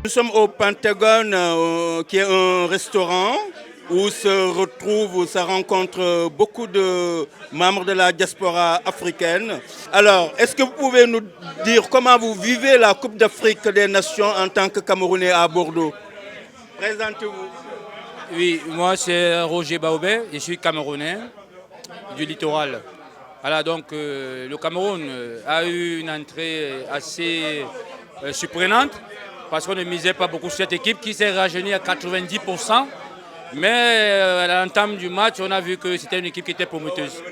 Nous sommes au Pentagone, qui est un restaurant où où se rencontrent beaucoup de membres de la diaspora africaine. Alors, est-ce que vous pouvez nous dire comment vous vivez la Coupe d'Afrique des Nations en tant que Camerounais à Bordeaux? Présentez-vous. Oui, moi c'est Roger Baobé, je suis camerounais du littoral. Voilà, donc le Cameroun a eu une entrée assez surprenante parce qu'on ne misait pas beaucoup sur cette équipe qui s'est rajeunie à 90%. Mais à l'entame du match, on a vu que c'était une équipe qui était prometteuse.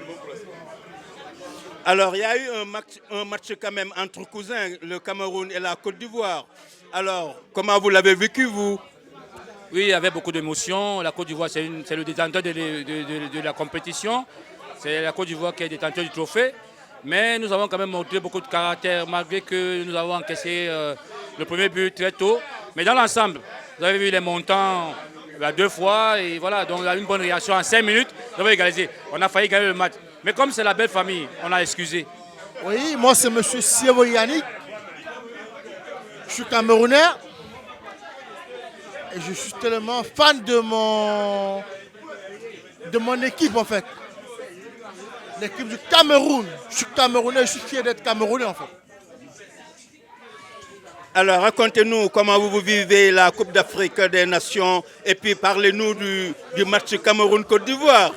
Alors, il y a eu un match quand même entre cousins, le Cameroun et la Côte d'Ivoire. Alors, comment vous l'avez vécu, vous? Oui, il y avait beaucoup d'émotions. La Côte d'Ivoire, c'est le détenteur de la compétition. C'est la Côte d'Ivoire qui est détenteur du trophée. Mais nous avons quand même montré beaucoup de caractère, malgré que nous avons encaissé le premier but très tôt. Mais dans l'ensemble, vous avez vu les montants deux fois. Et voilà, donc il y a eu une bonne réaction en 5 minutes. Nous avons égalisé. On a failli gagner le match. Mais comme c'est la belle famille, on a excusé. Oui, moi c'est M. Sievo Yannick. Je suis camerounais. Et je suis tellement fan de mon équipe en fait. L'équipe du Cameroun. Je suis camerounais, je suis fier d'être camerounais en fait. Alors racontez-nous comment vous vivez la Coupe d'Afrique des Nations et puis parlez-nous du match Cameroun-Côte d'Ivoire.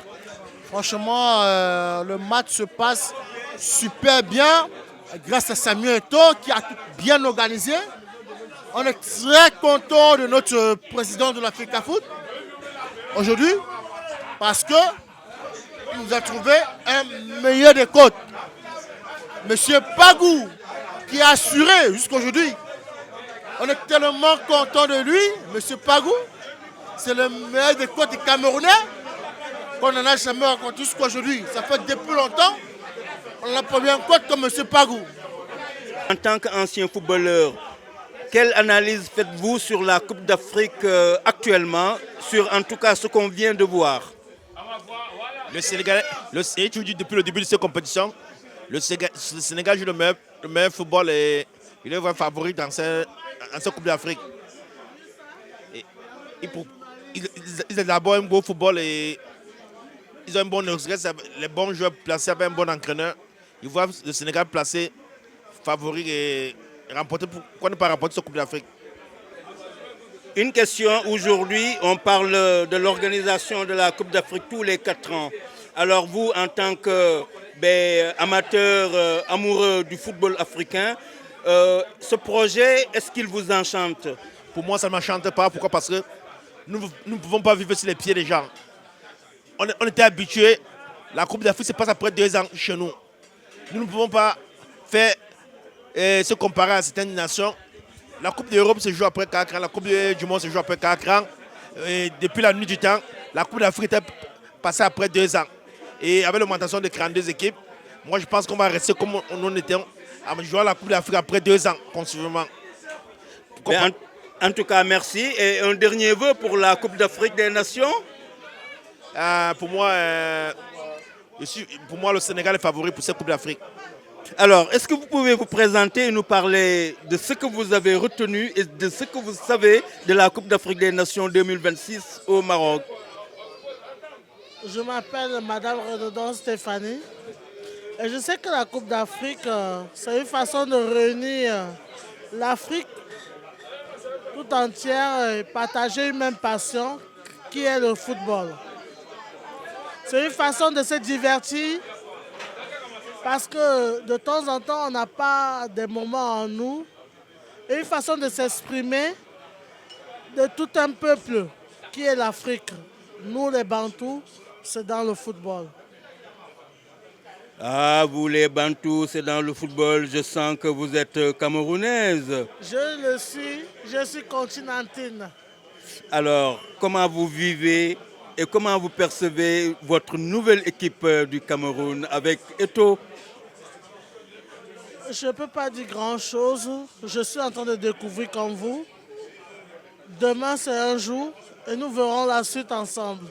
Franchement, le match se passe super bien grâce à Samuel Eto'o qui a tout bien organisé. On est très content de notre président de l'Africa Foot aujourd'hui parce que il nous a trouvé un meilleur des côtes. Monsieur Pagou qui a assuré jusqu'aujourd'hui. On est tellement content de lui, Monsieur Pagou. C'est le meilleur des côtes des Camerounais qu'on n'en a jamais rencontré jusqu'aujourd'hui. Ça fait depuis longtemps. On n'a pas vu un côte comme Monsieur Pagou. En tant qu'ancien footballeur, quelle analyse faites-vous sur la Coupe d'Afrique actuellement, sur en tout cas ce qu'on vient de voir? Le Sénégal, depuis le début de cette compétition, le Sénégal joue le meilleur football et il est vraiment favori dans cette Coupe d'Afrique. Ils ont d'abord un beau football et ils ont un bon les bons joueurs placés avec un bon entraîneur. Ils voient le Sénégal placé favori et remporter. Pourquoi ne pas remporter cette Coupe d'Afrique? Une question, aujourd'hui, on parle de l'organisation de la Coupe d'Afrique tous les 4 ans. Alors vous, en tant qu'amateur amoureux du football africain, ce projet, est-ce qu'il vous enchante? Pour moi, ça ne m'enchante pas. Pourquoi? Parce que nous ne pouvons pas vivre sur les pieds des gens. On était habitués, la Coupe d'Afrique se passe après 2 ans chez nous. Nous ne pouvons pas faire se comparer à certaines nations. La Coupe d'Europe se joue après 4 ans, la Coupe du Monde se joue après 4 ans. Et depuis la nuit du temps, la Coupe d'Afrique était passée après 2 ans. Et avec l'augmentation de 42 équipes, moi je pense qu'on va rester comme on était à jouer la Coupe d'Afrique après 2 ans, consumément. En tout cas, merci. Et un dernier vœu pour la Coupe d'Afrique des Nations? Pour moi, le Sénégal est favori pour cette Coupe d'Afrique. Alors, est-ce que vous pouvez vous présenter et nous parler de ce que vous avez retenu et de ce que vous savez de la Coupe d'Afrique des Nations 2026 au Maroc? Je m'appelle Madame Redondon Stéphanie et je sais que la Coupe d'Afrique, c'est une façon de réunir l'Afrique tout entière et partager une même passion qui est le football. C'est une façon de se divertir parce que de temps en temps, on n'a pas des moments en nous. Et une façon de s'exprimer de tout un peuple qui est l'Afrique. Nous, les Bantous, c'est dans le football. Ah, vous les Bantous, c'est dans le football. Je sens que vous êtes camerounaise. Je suis continentine. Alors, comment vous vivez et comment vous percevez votre nouvelle équipe du Cameroun avec Eto'o? Je ne peux pas dire grand-chose. Je suis en train de découvrir comme vous. Demain, c'est un jour et nous verrons la suite ensemble.